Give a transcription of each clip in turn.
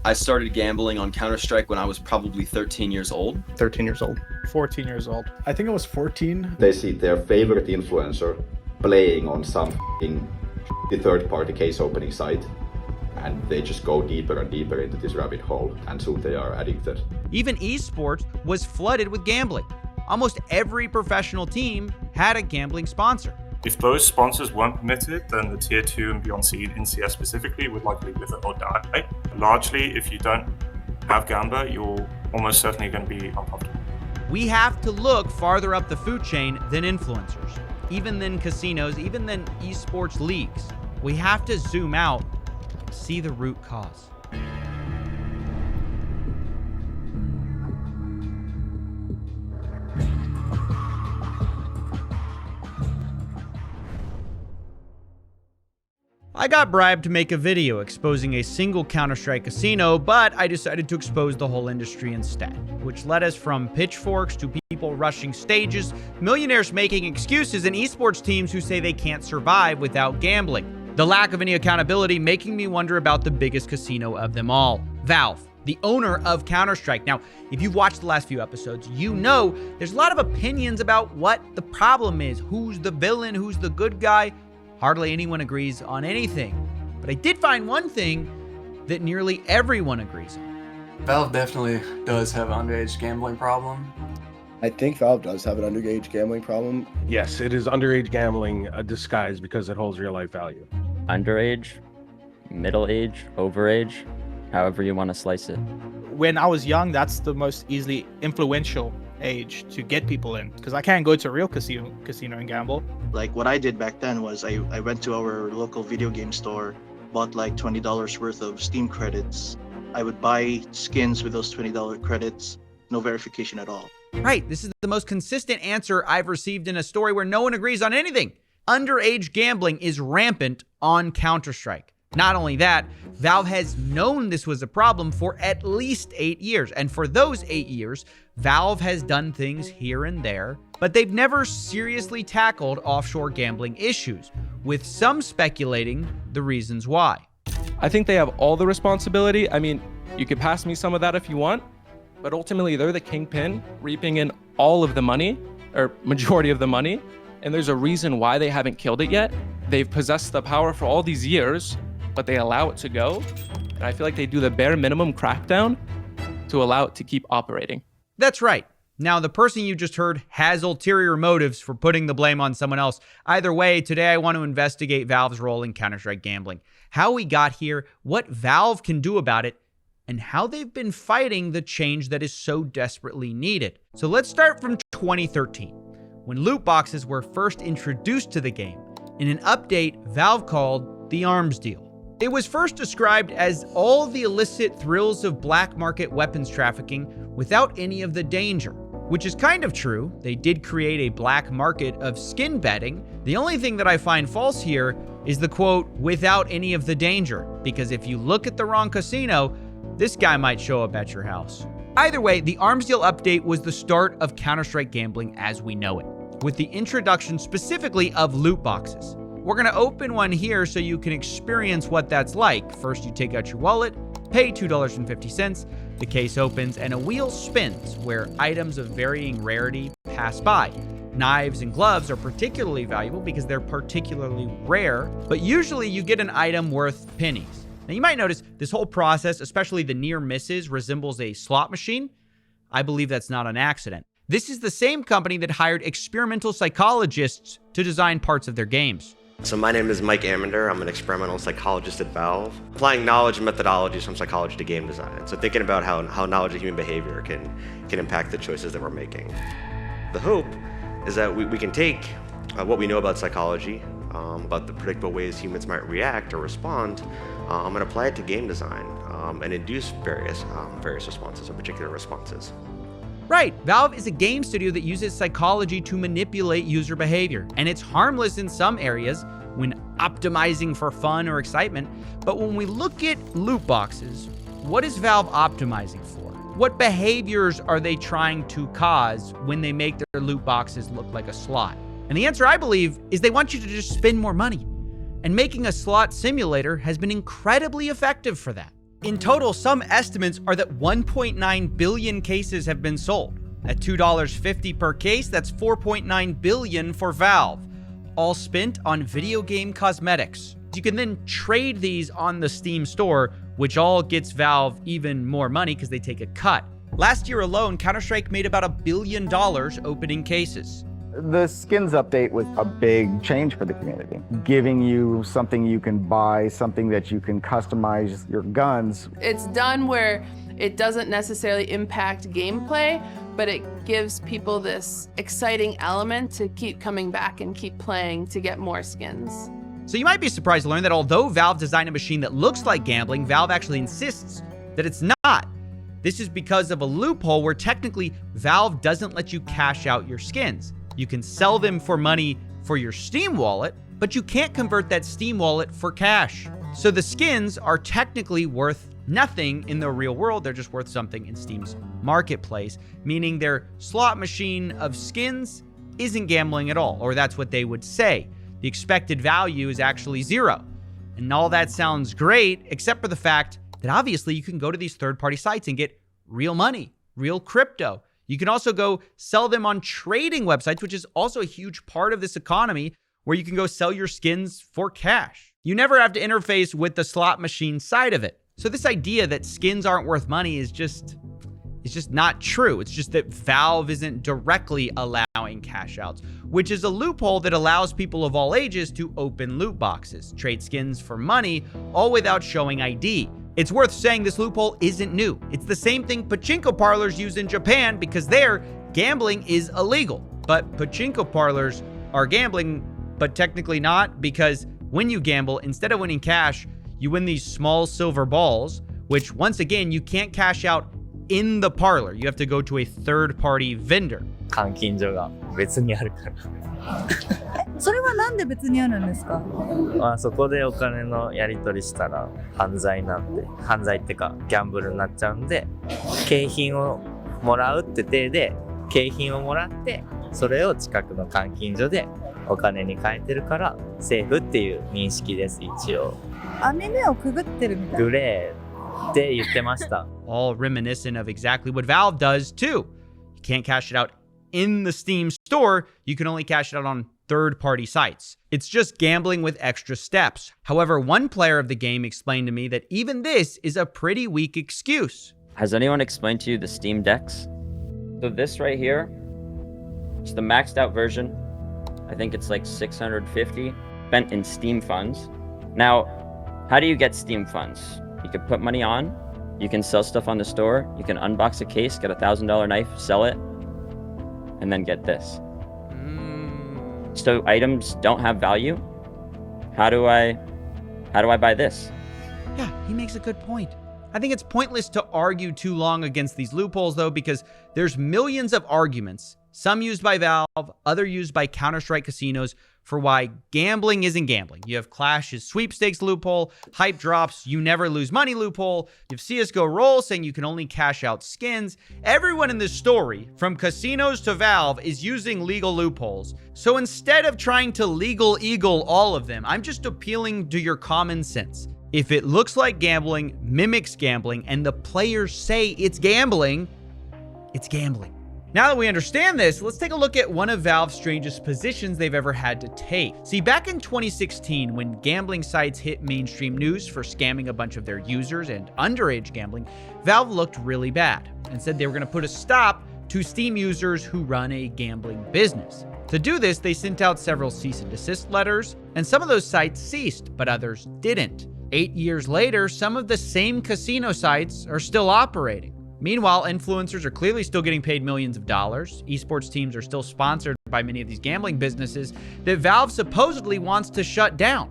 I started gambling on Counter-Strike when I was probably 13 years old. 13 years old. 14 years old. I think I was 14. They see their favorite influencer playing on some third-party case opening site, and they just go deeper and deeper into this rabbit hole, and soon they are addicted. Even esports was flooded with gambling. Almost every professional team had a gambling sponsor. If those sponsors weren't permitted, then the tier 2 and beyond seed in CS specifically would likely wither or die. Largely, if you don't have Gamba, you're almost certainly going to be unprofitable. We have to look farther up the food chain than influencers, even than casinos, even than esports leagues. We have to zoom out, see the root cause. I got bribed to make a video exposing a single Counter-Strike casino, but I decided to expose the whole industry instead, which led us from pitchforks to people rushing stages, millionaires making excuses, and esports teams who say they can't survive without gambling. The lack of any accountability making me wonder about the biggest casino of them all, Valve, the owner of Counter-Strike. Now, if you've watched the last few episodes, you know there's a lot of opinions about what the problem is, who's the villain, who's the good guy. Hardly anyone agrees on anything. But I did find one thing that nearly everyone agrees on. Valve definitely does have an underage gambling problem. I think Valve does have an underage gambling problem. Yes, it is underage gambling disguised because it holds real life value. Underage, middle age, overage, however you want to slice it. When I was young, that's the most easily influential age to get people in, because I can't go to a real casino and gamble. Like what I did back then was I went to our local video game store, bought like $20 worth of Steam credits. I would buy skins with those $20 credits, no verification at all. Right, this is the most consistent answer I've received in a story where no one agrees on anything. Underage gambling is rampant on Counter-Strike. Not only that, Valve has known this was a problem for at least 8 years. And for those 8 years, Valve has done things here and there, but they've never seriously tackled offshore gambling issues, with some speculating the reasons why. I think they have all the responsibility. I mean, you could pass me some of that if you want, but ultimately they're the kingpin, reaping in all of the money, or majority of the money, and there's a reason why they haven't killed it yet. They've possessed the power for all these years, but they allow it to go. And I feel like they do the bare minimum crackdown to allow it to keep operating. That's right. Now, the person you just heard has ulterior motives for putting the blame on someone else. Either way, today I want to investigate Valve's role in Counter-Strike gambling, how we got here, what Valve can do about it, and how they've been fighting the change that is so desperately needed. So let's start from 2013, when loot boxes were first introduced to the game in an update Valve called the Arms Deal. It was first described as all the illicit thrills of black market weapons trafficking without any of the danger, which is kind of true. They did create a black market of skin betting. The only thing that I find false here is the quote, without any of the danger, because if you look at the wrong casino, this guy might show up at your house. Either way, the Arms Deal update was the start of Counter-Strike gambling as we know it, with the introduction specifically of loot boxes. We're going to open one here so you can experience what that's like. First, you take out your wallet, pay $2.50, the case opens, and a wheel spins where items of varying rarity pass by. Knives and gloves are particularly valuable because they're particularly rare, but usually you get an item worth pennies. Now, you might notice this whole process, especially the near misses, resembles a slot machine. I believe that's not an accident. This is the same company that hired experimental psychologists to design parts of their games. So my name is Mike Amender. I'm an experimental psychologist at Valve, applying knowledge and methodologies from psychology to game design. So thinking about how knowledge of human behavior can impact the choices that we're making. The hope is that we can take what we know about psychology, about the predictable ways humans might react or respond, and apply it to game design and induce various responses or particular responses. Right, Valve is a game studio that uses psychology to manipulate user behavior, and it's harmless in some areas when optimizing for fun or excitement. But when we look at loot boxes, what is Valve optimizing for? What behaviors are they trying to cause when they make their loot boxes look like a slot? And the answer, I believe, is they want you to just spend more money. And making a slot simulator has been incredibly effective for that. In total, some estimates are that 1.9 billion cases have been sold. At $2.50 per case, that's $4.9 billion for Valve, all spent on video game cosmetics. You can then trade these on the Steam store, which all gets Valve even more money because they take a cut. Last year alone, Counter-Strike made about $1 billion opening cases. The skins update was a big change for the community, giving you something you can buy, something that you can customize your guns. It's done where it doesn't necessarily impact gameplay, but it gives people this exciting element to keep coming back and keep playing to get more skins. So you might be surprised to learn that although Valve designed a machine that looks like gambling, Valve actually insists that it's not. This is because of a loophole where technically Valve doesn't let you cash out your skins. You can sell them for money for your Steam wallet, but you can't convert that Steam wallet for cash. So the skins are technically worth nothing in the real world. They're just worth something in Steam's marketplace, meaning their slot machine of skins isn't gambling at all, or that's what they would say. The expected value is actually zero. And all that sounds great, except for the fact that obviously you can go to these third-party sites and get real money, real crypto. You can also go sell them on trading websites, which is also a huge part of this economy, where you can go sell your skins for cash. You never have to interface with the slot machine side of it. So this idea that skins aren't worth money is just not true. It's just that Valve isn't directly allowing cash outs, which is a loophole that allows people of all ages to open loot boxes, trade skins for money, all without showing ID. It's worth saying this loophole isn't new. It's the same thing pachinko parlors use in Japan because there, gambling is illegal. But pachinko parlors are gambling, but technically not, because when you gamble, instead of winning cash, you win these small silver balls, which once again, you can't cash out in the parlor. You have to go to a third-party vendor. 換金所が別にあるからそれはなんで別にあるんですか？まあそこでお金のやり取りしたら犯罪なんで、犯罪ってかギャンブルになっちゃうんで、景品をもらうって体で景品をもらってそれを近くの換金所でお金に変えてるからセーフっていう認識です一応。網目をくぐってるみたいな。グレーって言ってました。All reminiscent of exactly what Valve does too. You can't cash it out in the Steam store. You can only cash it out on third-party sites. It's just gambling with extra steps. However, one player of the game explained to me that even this is a pretty weak excuse. Has anyone explained to you the Steam decks? So this right here, it's the maxed out version. I think it's like 650 spent in Steam funds. Now, how do you get Steam funds? You can put money on, you can sell stuff on the store, you can unbox a case, get a $1,000 knife, sell it, and then get this. So items don't have value. How do I buy this? Yeah, he makes a good point. I think it's pointless to argue too long against these loopholes though, because there's millions of arguments, some used by Valve, other used by Counter-Strike casinos, for why gambling isn't gambling. You have Clash's sweepstakes loophole, hype drops, you never lose money loophole. You have CSGO roll saying you can only cash out skins. Everyone in this story, from casinos to Valve, is using legal loopholes. So instead of trying to legal eagle all of them, I'm just appealing to your common sense. If it looks like gambling, mimics gambling, and the players say it's gambling, it's gambling. Now that we understand this, let's take a look at one of Valve's strangest positions they've ever had to take. See, back in 2016, when gambling sites hit mainstream news for scamming a bunch of their users and underage gambling, Valve looked really bad and said they were going to put a stop to Steam users who run a gambling business. To do this, they sent out several cease and desist letters, and some of those sites ceased, but others didn't. 8 years later, some of the same casino sites are still operating. Meanwhile, influencers are clearly still getting paid millions of dollars. Esports teams are still sponsored by many of these gambling businesses that Valve supposedly wants to shut down.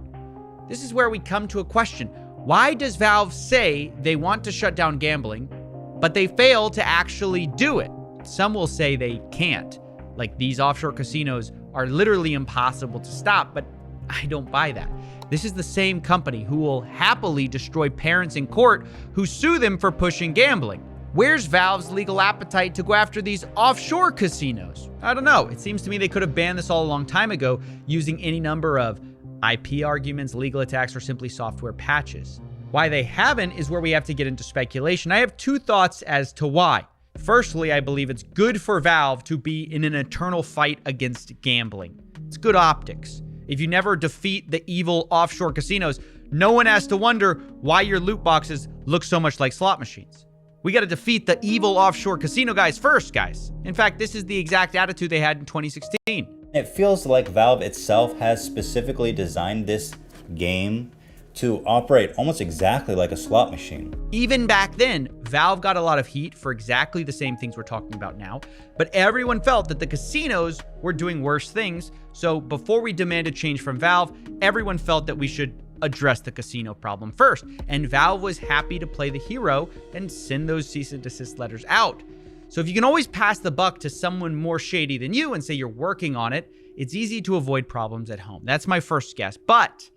This is where we come to a question. Why does Valve say they want to shut down gambling, but they fail to actually do it? Some will say they can't. Like, these offshore casinos are literally impossible to stop, but I don't buy that. This is the same company who will happily destroy parents in court who sue them for pushing gambling. Where's Valve's legal appetite to go after these offshore casinos? I don't know. It seems to me they could have banned this all a long time ago using any number of IP arguments, legal attacks, or simply software patches. Why they haven't is where we have to get into speculation. I have two thoughts as to why. Firstly, I believe it's good for Valve to be in an eternal fight against gambling. It's good optics. If you never defeat the evil offshore casinos, no one has to wonder why your loot boxes look so much like slot machines. We got to defeat the evil offshore casino guys first, guys. In fact, this is the exact attitude they had in 2016. It feels like Valve itself has specifically designed this game to operate almost exactly like a slot machine. Even back then, Valve got a lot of heat for exactly the same things we're talking about now, but everyone felt that the casinos were doing worse things. So before we demanded change from Valve, everyone felt that we should address the casino problem first. And Valve was happy to play the hero and send those cease and desist letters out. So if you can always pass the buck to someone more shady than you and say you're working on it, it's easy to avoid problems at home. That's my first guess. But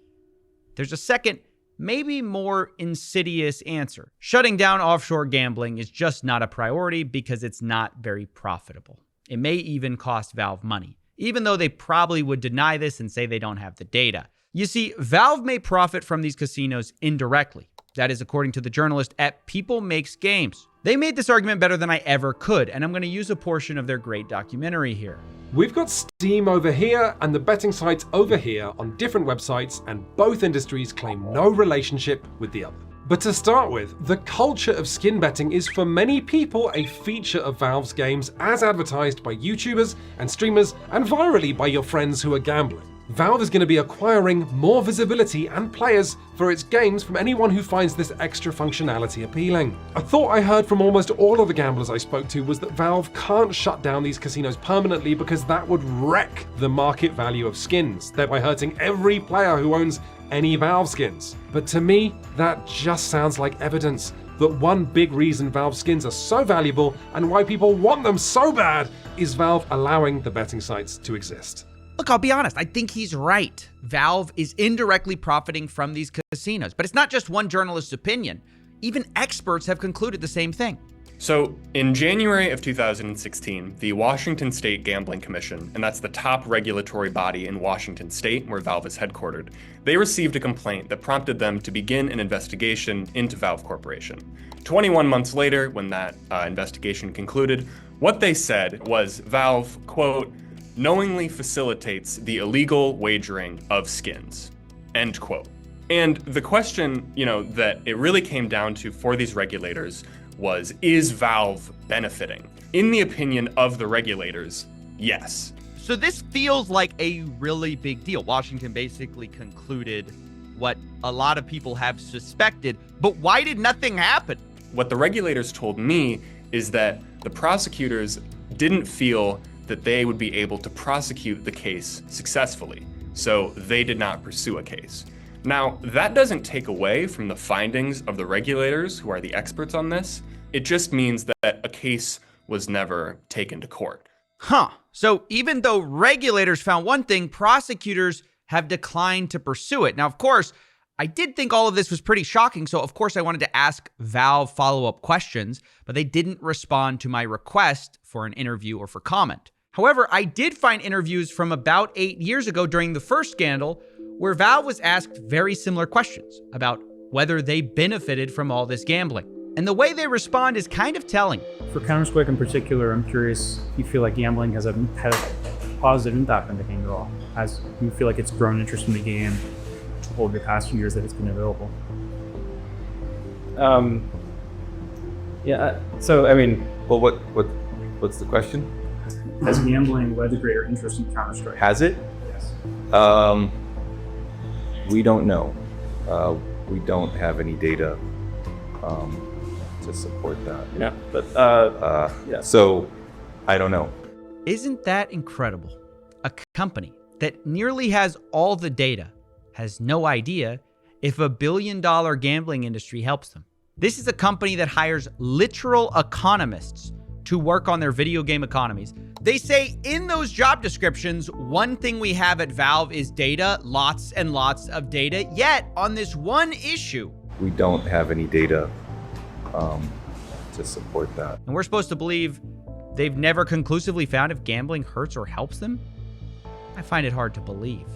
there's a second, maybe more insidious answer. Shutting down offshore gambling is just not a priority because it's not very profitable. It may even cost Valve money, even though they probably would deny this and say they don't have the data. You see, Valve may profit from these casinos indirectly. That is according to the journalist at People Makes Games. They made this argument better than I ever could, and I'm going to use a portion of their great documentary here. We've got Steam over here and the betting sites over here on different websites, and both industries claim no relationship with the other. But to start with, the culture of skin betting is for many people a feature of Valve's games as advertised by YouTubers and streamers and virally by your friends who are gambling. Valve is going to be acquiring more visibility and players for its games from anyone who finds this extra functionality appealing. A thought I heard from almost all of the gamblers I spoke to was that Valve can't shut down these casinos permanently because that would wreck the market value of skins, thereby hurting every player who owns any Valve skins. But to me, that just sounds like evidence that one big reason Valve skins are so valuable and why people want them so bad is Valve allowing the betting sites to exist. Look, I'll be honest, I think he's right. Valve is indirectly profiting from these casinos, but it's not just one journalist's opinion. Even experts have concluded the same thing. So, in January of 2016, the Washington State Gambling Commission, and that's the top regulatory body in Washington State where Valve is headquartered, they received a complaint that prompted them to begin an investigation into Valve Corporation. 21 months later, when that investigation concluded, what they said was Valve, quote, knowingly facilitates the illegal wagering of skins, end quote. And the question, that it really came down to for these regulators was, is Valve benefiting? In the opinion of the regulators, yes. So this feels like a really big deal. Washington basically concluded what a lot of people have suspected, but why did nothing happen? What the regulators told me is that the prosecutors didn't feel that they would be able to prosecute the case successfully, so they did not pursue a case. Now, that doesn't take away from the findings of the regulators, who are the experts on this. It just means that a case was never taken to court. Huh. So even though regulators found one thing, prosecutors have declined to pursue it. Now, of course, I did think all of this was pretty shocking, so of course I wanted to ask Valve follow-up questions, but they didn't respond to my request for an interview or for comment. However, I did find interviews from about 8 years ago during the first scandal where Valve was asked very similar questions about whether they benefited from all this gambling. And the way they respond is kind of telling. For Counter-Strike in particular, I'm curious, do you feel like gambling has had a positive impact on the game at all? Do you feel like it's grown interest in the game over the past few years that it's been available? Yeah. So I mean, well, what's the question? Has gambling led to greater interest in Counter-Strike? Has it? Yes. We don't know. We don't have any data to support that. Yeah, but yeah. So I don't know. Isn't that incredible? A company that nearly has all the data has no idea if $1 billion gambling industry helps them. This is a company that hires literal economists to work on their video game economies. They say in those job descriptions, one thing we have at Valve is data, lots and lots of data. Yet on this one issue, we don't have any data to support that. And we're supposed to believe they've never conclusively found if gambling hurts or helps them? I find it hard to believe.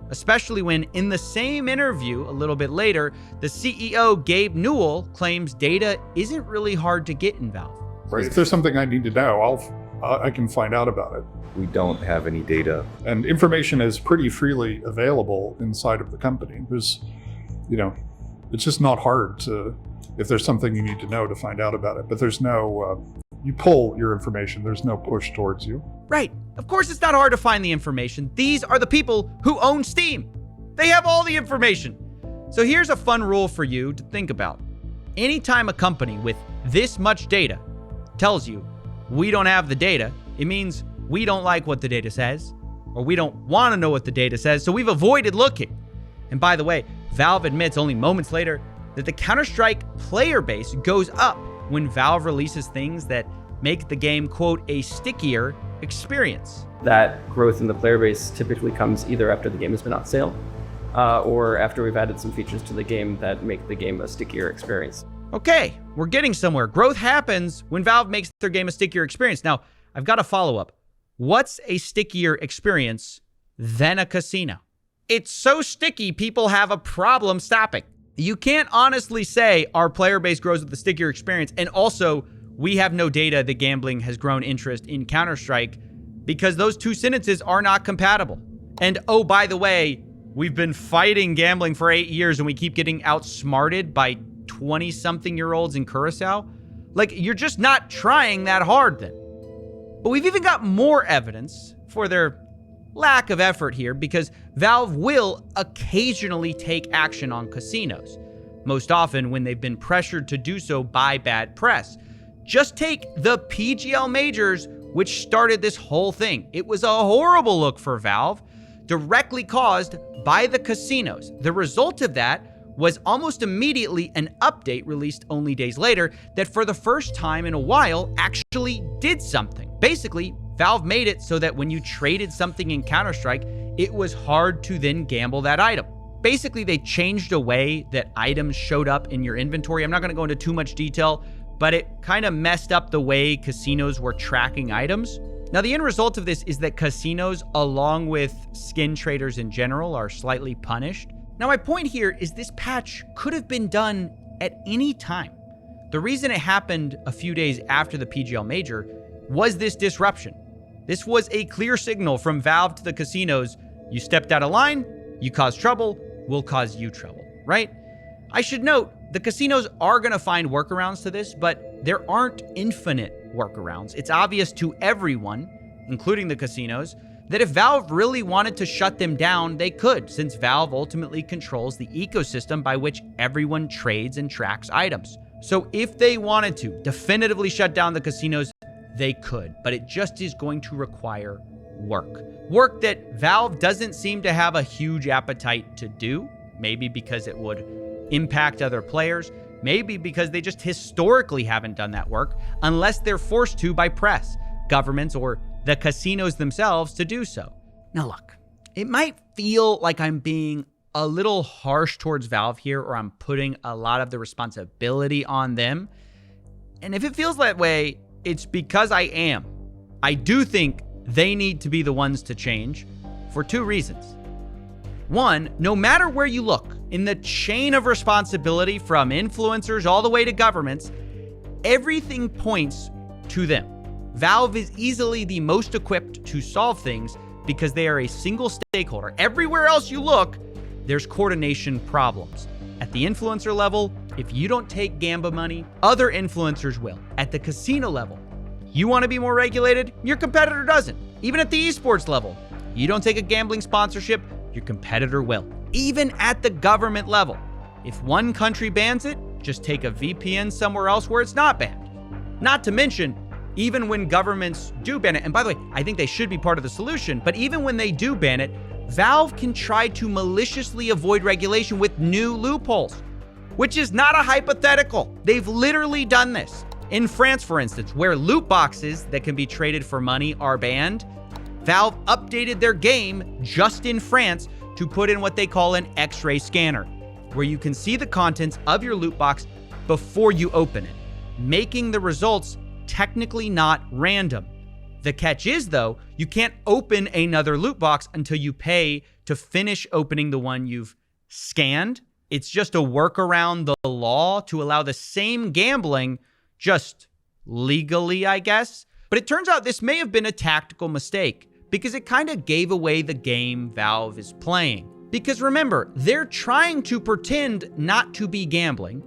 especially when in the same interview a little bit later, the CEO Gabe Newell claims data isn't really hard to get in Valve. Right. If there's something I need to know, I can find out about it. We don't have any data. And information is pretty freely available inside of the company. There's, it's just not hard to, if there's something you need to know, to find out about it. But there's no, you pull your information, there's no push towards you. Right. Of course, it's not hard to find the information. These are the people who own Steam. They have all the information. So here's a fun rule for you to think about. Anytime a company with this much data tells you, we don't have the data, it means we don't like what the data says, or we don't want to know what the data says, so we've avoided looking. And by the way, Valve admits only moments later that the Counter-Strike player base goes up when Valve releases things that make the game, quote, a stickier experience. That growth in the player base typically comes either after the game has been on sale, or after we've added some features to the game that make the game a stickier experience. Okay, we're getting somewhere. Growth happens when Valve makes their game a stickier experience. Now, I've got a follow-up. What's a stickier experience than a casino? It's so sticky, people have a problem stopping. You can't honestly say our player base grows with a stickier experience, and also we have no data that gambling has grown interest in Counter-Strike, because those two sentences are not compatible. And oh, by the way, we've been fighting gambling for 8 years and we keep getting outsmarted by 20-something-year-olds in Curacao. Like, you're just not trying that hard then. But we've even got more evidence for their lack of effort here, because Valve will occasionally take action on casinos, most often when they've been pressured to do so by bad press. Just take the PGL Majors, which started this whole thing. It was a horrible look for Valve, directly caused by the casinos. The result of that was almost immediately an update released only days later that for the first time in a while actually did something. Basically, Valve made it so that when you traded something in Counter-Strike, it was hard to then gamble that item. Basically, they changed a way that items showed up in your inventory. I'm not going to go into too much detail, but it kind of messed up the way casinos were tracking items. Now, the end result of this is that casinos, along with skin traders in general, are slightly punished. Now, my point here is this patch could have been done at any time. The reason it happened a few days after the PGL Major was this disruption. This was a clear signal from Valve to the casinos. You stepped out of line, you caused trouble, we'll cause you trouble, right? I should note, the casinos are going to find workarounds to this, but there aren't infinite workarounds. It's obvious to everyone, including the casinos, that if Valve really wanted to shut them down, they could, since Valve ultimately controls the ecosystem by which everyone trades and tracks items. So if they wanted to definitively shut down the casinos, they could, but it just is going to require work. Work that Valve doesn't seem to have a huge appetite to do, maybe because it would impact other players, maybe because they just historically haven't done that work unless they're forced to by press, governments, or the casinos themselves to do so. Now look, it might feel like I'm being a little harsh towards Valve here, or I'm putting a lot of the responsibility on them. And if it feels that way, it's because I am. I do think they need to be the ones to change for two reasons. One, no matter where you look in the chain of responsibility from influencers all the way to governments, everything points to them. Valve is easily the most equipped to solve things because they are a single stakeholder. Everywhere else you look, there's coordination problems. At the influencer level, if you don't take Gamba money, other influencers will. At the casino level, you want to be more regulated, your competitor doesn't. Even at the esports level, you don't take a gambling sponsorship, your competitor will. Even at the government level, if one country bans it, just take a VPN somewhere else where it's not banned. Not to mention, even when governments do ban it, and by the way, I think they should be part of the solution, but even when they do ban it, Valve can try to maliciously avoid regulation with new loopholes, which is not a hypothetical. They've literally done this. In France, for instance, where loot boxes that can be traded for money are banned, Valve updated their game just in France to put in what they call an X-ray scanner, where you can see the contents of your loot box before you open it, making the results technically not random. The catch is, though, you can't open another loot box until you pay to finish opening the one you've scanned. It's just a workaround the law to allow the same gambling, just legally, I guess. But it turns out this may have been a tactical mistake because it kind of gave away the game Valve is playing. Because remember, they're trying to pretend not to be gambling,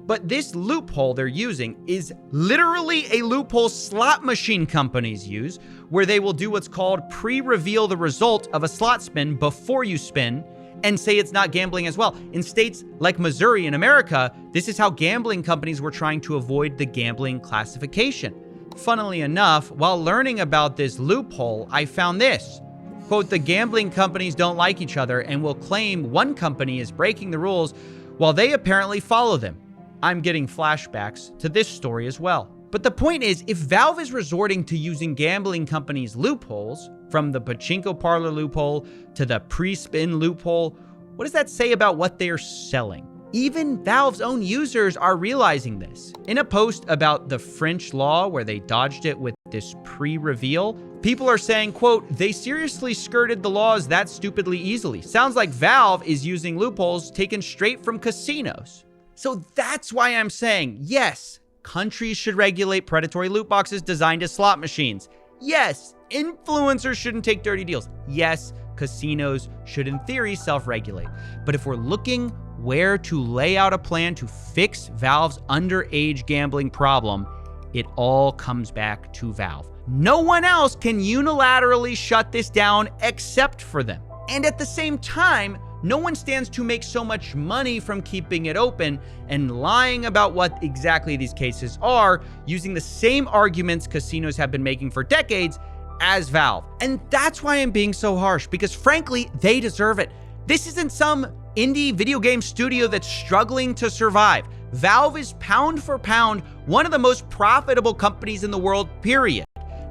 but this loophole they're using is literally a loophole slot machine companies use, where they will do what's called pre-reveal the result of a slot spin before you spin and say it's not gambling as well. In states like Missouri in America, this is how gambling companies were trying to avoid the gambling classification. Funnily enough, while learning about this loophole, I found this. Quote, the gambling companies don't like each other and will claim one company is breaking the rules while they apparently follow them. I'm getting flashbacks to this story as well. But the point is, if Valve is resorting to using gambling companies' loopholes, from the pachinko parlor loophole to the pre-spin loophole, what does that say about what they're selling? Even Valve's own users are realizing this. In a post about the French law where they dodged it with this pre-reveal, people are saying, quote, they seriously skirted the laws that stupidly easily. Sounds like Valve is using loopholes taken straight from casinos. So that's why I'm saying, yes, countries should regulate predatory loot boxes designed as slot machines. Yes, influencers shouldn't take dirty deals. Yes, casinos should in theory self-regulate. But if we're looking where to lay out a plan to fix Valve's underage gambling problem, it all comes back to Valve. No one else can unilaterally shut this down except for them. And at the same time, no one stands to make so much money from keeping it open and lying about what exactly these cases are, using the same arguments casinos have been making for decades as Valve. And that's why I'm being so harsh, because frankly, they deserve it. This isn't some indie video game studio that's struggling to survive. Valve is pound for pound one of the most profitable companies in the world, period.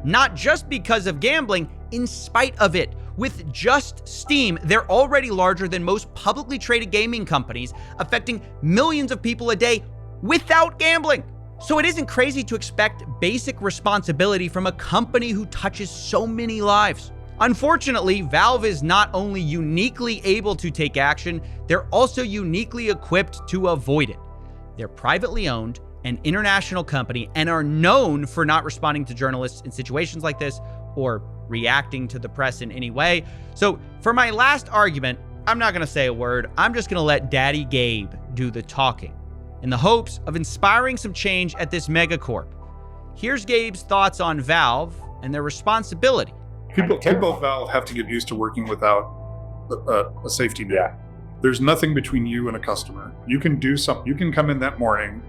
Not just because of gambling, in spite of it. With just Steam, they're already larger than most publicly traded gaming companies, affecting millions of people a day without gambling. So it isn't crazy to expect basic responsibility from a company who touches so many lives. Unfortunately, Valve is not only uniquely able to take action, they're also uniquely equipped to avoid it. They're privately owned, an international company, and are known for not responding to journalists in situations like this or reacting to the press in any way. So for my last argument, I'm not going to say a word. I'm just going to let Daddy Gabe do the talking in the hopes of inspiring some change at this megacorp. Here's Gabe's thoughts on Valve and their responsibility. People at Valve have to get used to working without a safety net. Yeah. There's nothing between you and a customer. You can do something. You can come in that morning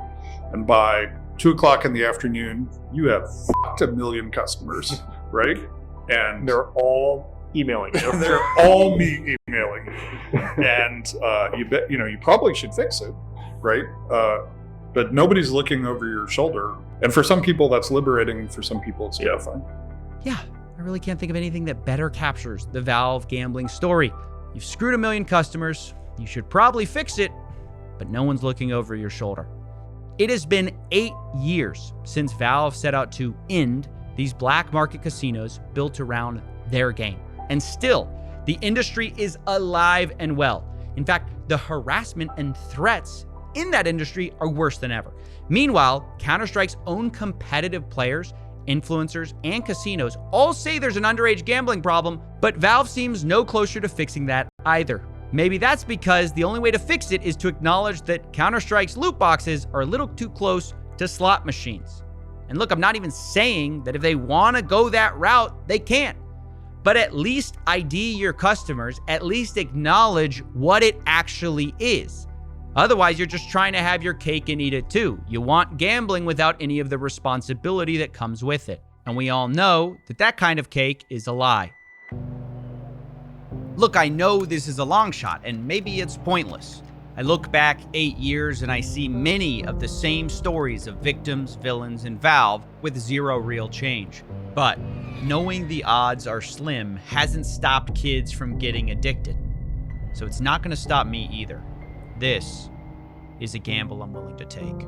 and by 2 o'clock in the afternoon, you have a million customers, right? And they're all emailing you. They're all me emailing you. And you probably should fix it, right? But nobody's looking over your shoulder. And for some people, that's liberating. And for some people, it's terrifying. Yeah, I really can't think of anything that better captures the Valve gambling story. You've screwed 1 million customers. You should probably fix it, but no one's looking over your shoulder. It has been 8 years since Valve set out to end these black market casinos built around their game. And still, the industry is alive and well. In fact, the harassment and threats in that industry are worse than ever. Meanwhile, Counter-Strike's own competitive players, influencers, and casinos all say there's an underage gambling problem, but Valve seems no closer to fixing that either. Maybe that's because the only way to fix it is to acknowledge that Counter-Strike's loot boxes are a little too close to slot machines. And look, I'm not even saying that if they want to go that route, they can't. But at least ID your customers, at least acknowledge what it actually is. Otherwise, you're just trying to have your cake and eat it too. You want gambling without any of the responsibility that comes with it. And we all know that that kind of cake is a lie. Look, I know this is a long shot, and maybe it's pointless. I look back 8 years and I see many of the same stories of victims, villains, and Valve with zero real change. But knowing the odds are slim hasn't stopped kids from getting addicted. So it's not going to stop me either. This is a gamble I'm willing to take.